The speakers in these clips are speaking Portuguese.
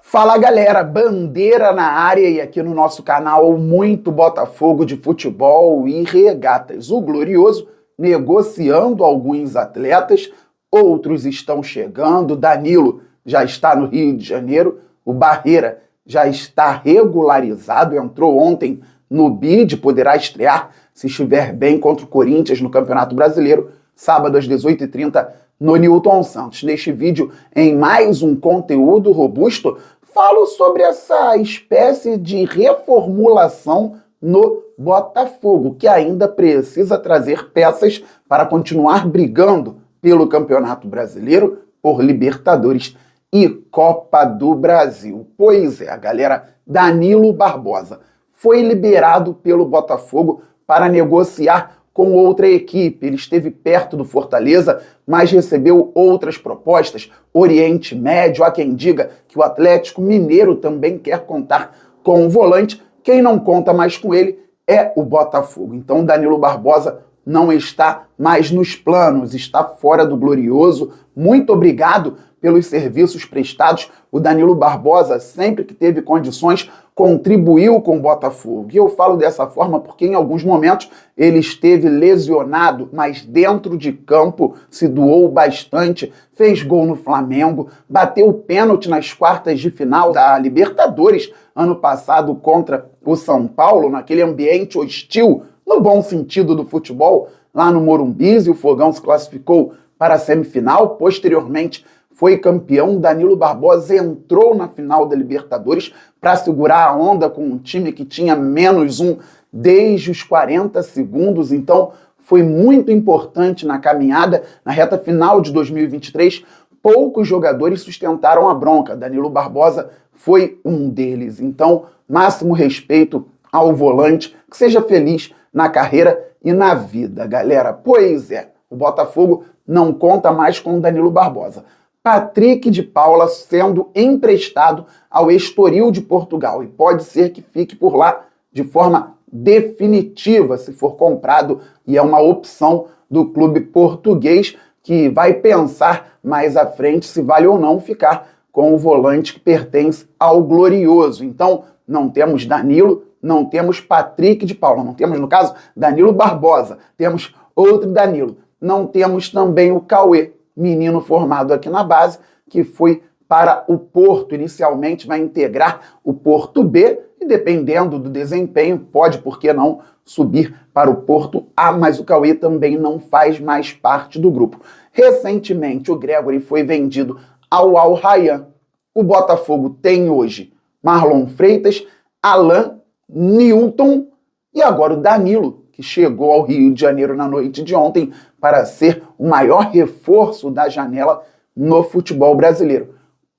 Fala galera, Bandeira na área e aqui no nosso canal muito Botafogo de futebol e regatas. O Glorioso negociando alguns atletas, outros estão chegando. Danilo já está no Rio de Janeiro, o Barreira já está regularizado, entrou ontem no BID, poderá estrear se estiver bem contra o Corinthians no Campeonato Brasileiro, sábado às 18h30 no Newton Santos. Neste vídeo, em mais um conteúdo robusto, falo sobre essa espécie de reformulação no Botafogo, que ainda precisa trazer peças para continuar brigando pelo Campeonato Brasileiro, por Libertadores e Copa do Brasil. Pois é, galera, Danilo Barbosa foi liberado pelo Botafogo para negociar com outra equipe. Ele esteve perto do Fortaleza, mas recebeu outras propostas. Oriente Médio, há quem diga que o Atlético Mineiro também quer contar com o volante. Quem não conta mais com ele é o Botafogo. Então Danilo Barbosa não está mais nos planos, está fora do Glorioso. Muito obrigado pelos serviços prestados. O Danilo Barbosa, sempre que teve condições, contribuiu com o Botafogo. E eu falo dessa forma porque em alguns momentos ele esteve lesionado, mas dentro de campo se doou bastante, fez gol no Flamengo, bateu pênalti nas quartas de final da Libertadores ano passado contra o São Paulo, naquele ambiente hostil, no bom sentido do futebol, lá no Morumbi, e o Fogão se classificou para a semifinal, posteriormente foi campeão. Danilo Barbosa entrou na final da Libertadores para segurar a onda com um time que tinha -1 desde os 40 segundos, então foi muito importante na caminhada. Na reta final de 2023, poucos jogadores sustentaram a bronca. Danilo Barbosa foi um deles. Então, máximo respeito ao volante, que seja feliz na carreira e na vida, galera. Pois é, o Botafogo não conta mais com o Danilo Barbosa. Patrick de Paula sendo emprestado ao Estoril de Portugal e pode ser que fique por lá de forma definitiva se for comprado, e é uma opção do clube português que vai pensar mais à frente se vale ou não ficar com o volante que pertence ao Glorioso. Então não temos Danilo, não temos Patrick de Paula, não temos, no caso, Danilo Barbosa, temos outro Danilo, não temos também o Cauê, menino formado aqui na base, que foi para o Porto. Inicialmente vai integrar o Porto B e, dependendo do desempenho, pode, por que não, subir para o Porto A, mas o Cauê também não faz mais parte do grupo. Recentemente, o Gregory foi vendido ao Al Rayyan. O Botafogo tem hoje Marlon Freitas, Alan, Newton e agora o Danilo, que chegou ao Rio de Janeiro na noite de ontem para ser o maior reforço da janela no futebol brasileiro.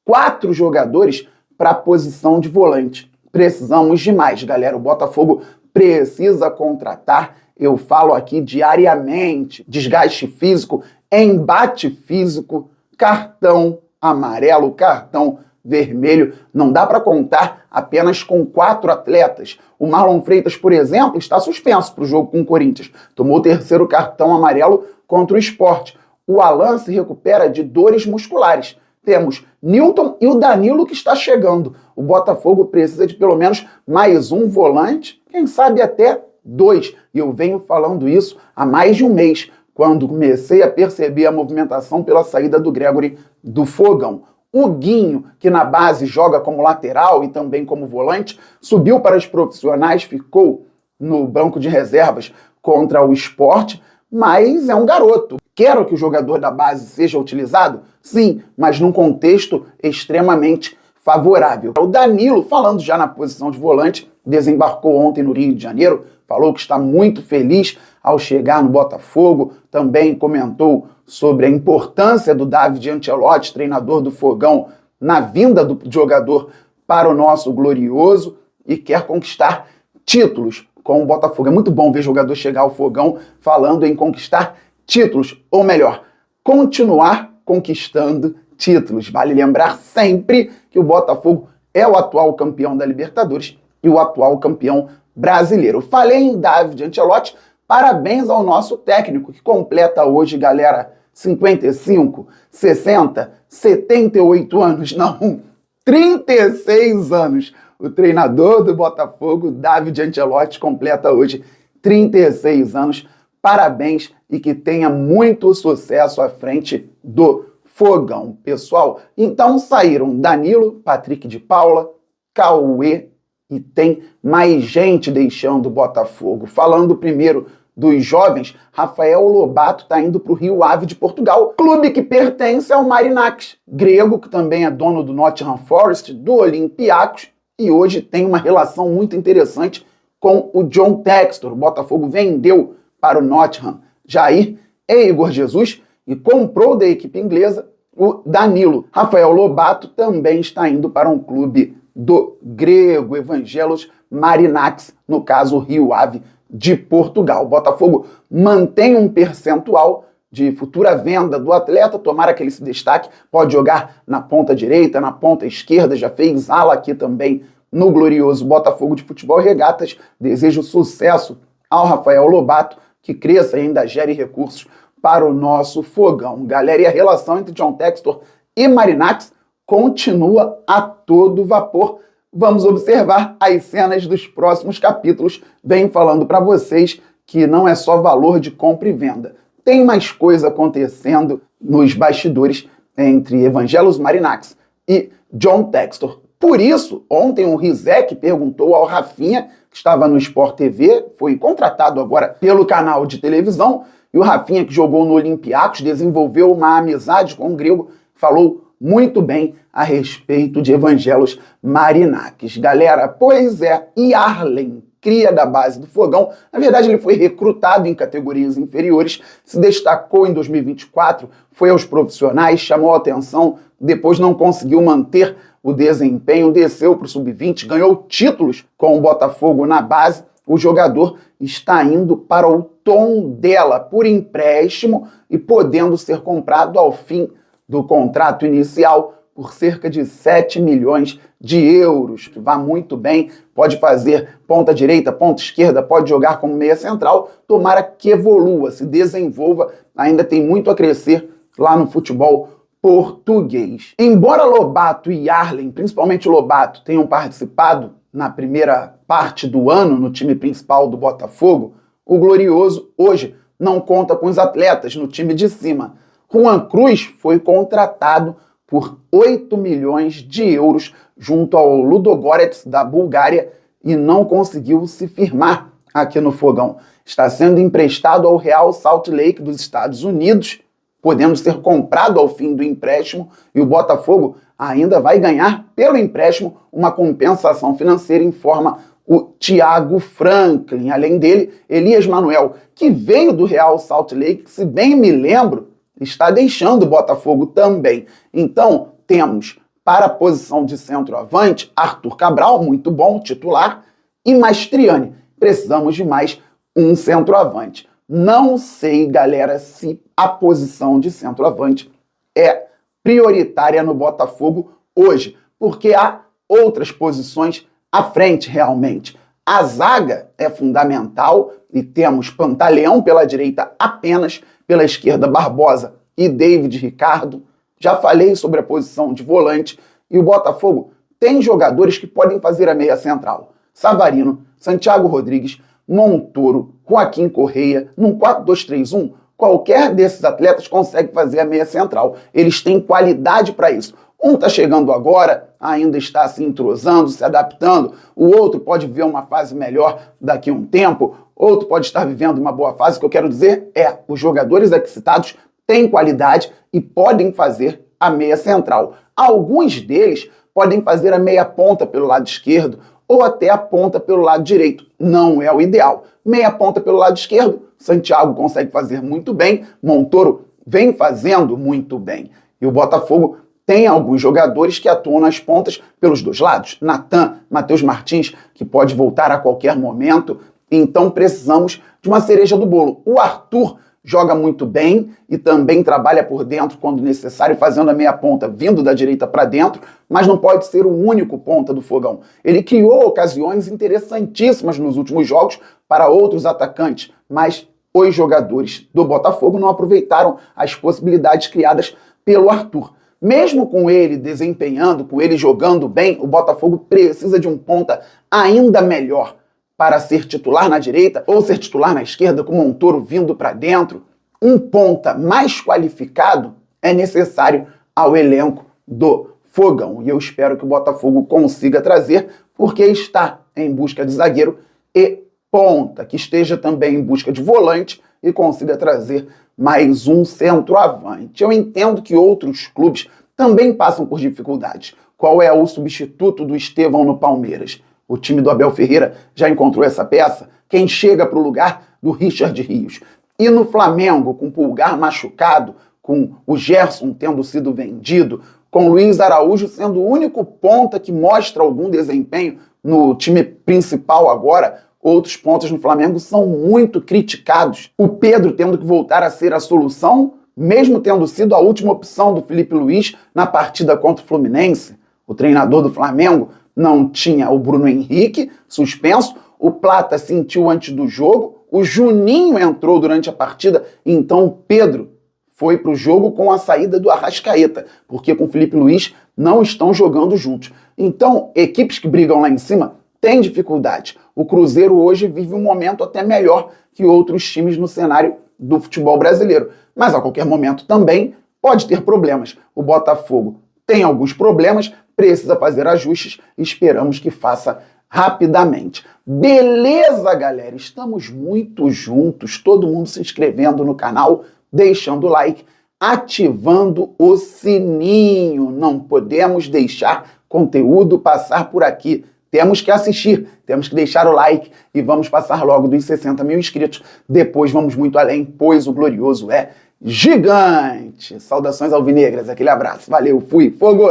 4 jogadores para a posição de volante. Precisamos de mais, galera. O Botafogo precisa contratar. Eu falo aqui diariamente. Desgaste físico, embate físico, cartão amarelo, cartão vermelho. Não dá para contar apenas com 4 atletas. O Marlon Freitas, por exemplo, está suspenso para o jogo com o Corinthians. Tomou o 3º cartão amarelo contra o Sport. O Alan se recupera de dores musculares. Temos Newton e o Danilo que está chegando. O Botafogo precisa de pelo menos mais um volante, quem sabe até 2. E eu venho falando isso há mais de um mês, quando comecei a perceber a movimentação pela saída do Gregory do Fogão. O Guinho, que na base joga como lateral e também como volante, subiu para os profissionais, ficou no banco de reservas contra o Sport, mas é um garoto. Quero que o jogador da base seja utilizado? Sim, mas num contexto extremamente favorável. O Danilo, falando já na posição de volante, desembarcou ontem no Rio de Janeiro, falou que está muito feliz ao chegar no Botafogo, também comentou sobre a importância do David Ancelotti, treinador do Fogão, na vinda do jogador para o nosso Glorioso, e quer conquistar títulos com o Botafogo. É muito bom ver jogador chegar ao Fogão falando em conquistar títulos, ou melhor, continuar conquistando títulos. Vale lembrar sempre que o Botafogo é o atual campeão da Libertadores e o atual campeão brasileiro. Falei em David Ancelotti, parabéns ao nosso técnico, que completa hoje, galera, 55, 60, 78 anos, não, 36 anos. O treinador do Botafogo, David Ancelotti, completa hoje 36 anos. Parabéns e que tenha muito sucesso à frente do Fogão, pessoal. Então saíram Danilo, Patrick de Paula, Cauê e tem mais gente deixando o Botafogo. Falando primeiro dos jovens, Rafael Lobato está indo para o Rio Ave de Portugal, clube que pertence ao Marinakis, grego, que também é dono do Nottingham Forest, do Olympiacos, e hoje tem uma relação muito interessante com o John Textor. O Botafogo vendeu para o Nottingham Jair e Igor Jesus e comprou da equipe inglesa o Danilo. Rafael Lobato também está indo para um clube do grego Evangelos Marinakis, no caso o Rio Ave de Portugal. O Botafogo mantém um percentual de futura venda do atleta, tomara que ele se destaque, pode jogar na ponta direita, na ponta esquerda, já fez ala aqui também no glorioso Botafogo de Futebol e Regatas. Desejo sucesso ao Rafael Lobato, que cresça e ainda gere recursos para o nosso Fogão. Galera, e a relação entre John Textor e Marinakis continua a todo vapor. Vamos observar as cenas dos próximos capítulos. Venho falando para vocês que não é só valor de compra e venda. Tem mais coisa acontecendo nos bastidores entre Evangelos Marinakis e John Textor. Por isso, ontem o Rizek perguntou ao Rafinha, que estava no Sport TV, foi contratado agora pelo canal de televisão, e o Rafinha, que jogou no Olympiacos, desenvolveu uma amizade com o grego, falou muito bem a respeito de Evangelos Marinakis. Galera, pois é, Yarlen, cria da base do Fogão, na verdade ele foi recrutado em categorias inferiores, se destacou em 2024, foi aos profissionais, chamou a atenção, depois não conseguiu manter o desempenho, desceu para o sub-20, ganhou títulos com o Botafogo na base. O jogador está indo para o Tondela por empréstimo e podendo ser comprado ao fim do contrato inicial por cerca de 7 milhões de euros, que vai muito bem, pode fazer ponta direita, ponta esquerda, pode jogar como meia central, tomara que evolua, se desenvolva, ainda tem muito a crescer lá no futebol português. Embora Lobato e Yarlen, principalmente Lobato, tenham participado na primeira parte do ano no time principal do Botafogo, o Glorioso hoje não conta com os atletas no time de cima. Juan Cruz foi contratado por 8 milhões de euros junto ao Ludogorets da Bulgária e não conseguiu se firmar aqui no Fogão. Está sendo emprestado ao Real Salt Lake dos Estados Unidos, podendo ser comprado ao fim do empréstimo, e o Botafogo ainda vai ganhar pelo empréstimo uma compensação financeira, informa o Thiago Franklin. Além dele, Elias Manuel, que veio do Real Salt Lake, se bem me lembro, está deixando o Botafogo também. Então, temos para a posição de centroavante, Arthur Cabral, muito bom, titular, e Mastriani. Precisamos de mais um centroavante. Não sei, galera, se a posição de centroavante é prioritária no Botafogo hoje, porque há outras posições à frente realmente. A zaga é fundamental e temos Pantaleão pela direita apenas, pela esquerda Barbosa e David Ricardo. Já falei sobre a posição de volante e o Botafogo tem jogadores que podem fazer a meia central. Savarino, Santiago Rodrigues, Montoro, Joaquim Correia, num 4-2-3-1, qualquer desses atletas consegue fazer a meia central. Eles têm qualidade para isso. Um está chegando agora, ainda está se entrosando, se adaptando. O outro pode viver uma fase melhor daqui a um tempo. Outro pode estar vivendo uma boa fase. O que eu quero dizer é, os jogadores aqui citados têm qualidade e podem fazer a meia central. Alguns deles podem fazer a meia ponta pelo lado esquerdo ou até a ponta pelo lado direito. Não é o ideal. Meia ponta pelo lado esquerdo, Santiago consegue fazer muito bem, Montoro vem fazendo muito bem. E o Botafogo tem alguns jogadores que atuam nas pontas pelos dois lados. Natan, Matheus Martins, que pode voltar a qualquer momento. Então precisamos de uma cereja do bolo. O Arthur joga muito bem e também trabalha por dentro quando necessário, fazendo a meia ponta, vindo da direita para dentro, mas não pode ser o único ponta do Fogão. Ele criou ocasiões interessantíssimas nos últimos jogos para outros atacantes, mas os jogadores do Botafogo não aproveitaram as possibilidades criadas pelo Arthur. Mesmo com ele desempenhando, com ele jogando bem, o Botafogo precisa de um ponta ainda melhor para ser titular na direita ou ser titular na esquerda, com o Montoro vindo para dentro. Um ponta mais qualificado é necessário ao elenco do Fogão. E eu espero que o Botafogo consiga trazer, porque está em busca de zagueiro e ponta, que esteja também em busca de volante e consiga trazer mais um centroavante. Eu entendo que outros clubes também passam por dificuldades. Qual é o substituto do Estevão no Palmeiras? O time do Abel Ferreira já encontrou essa peça? Quem chega para o lugar do Richard Rios? E no Flamengo, com o Pulgar machucado, com o Gerson tendo sido vendido, com o Luiz Araújo sendo o único ponta que mostra algum desempenho no time principal agora, outros pontas no Flamengo são muito criticados. O Pedro tendo que voltar a ser a solução, mesmo tendo sido a última opção do Felipe Luiz na partida contra o Fluminense. O treinador do Flamengo não tinha o Bruno Henrique, suspenso, o Plata sentiu antes do jogo, o Juninho entrou durante a partida, então o Pedro foi para o jogo com a saída do Arrascaeta, porque com o Felipe Luiz não estão jogando juntos. Então, equipes que brigam lá em cima têm dificuldade. O Cruzeiro hoje vive um momento até melhor que outros times no cenário do futebol brasileiro. Mas a qualquer momento também pode ter problemas. O Botafogo tem alguns problemas, precisa fazer ajustes e esperamos que faça rapidamente. Beleza, galera? Estamos muito juntos, todo mundo se inscrevendo no canal, deixando o like, ativando o sininho. Não podemos deixar conteúdo passar por aqui. Temos que assistir, temos que deixar o like e vamos passar logo dos 60 mil inscritos. Depois vamos muito além, pois o glorioso é gigante. Saudações alvinegras, aquele abraço. Valeu, fui, fogo!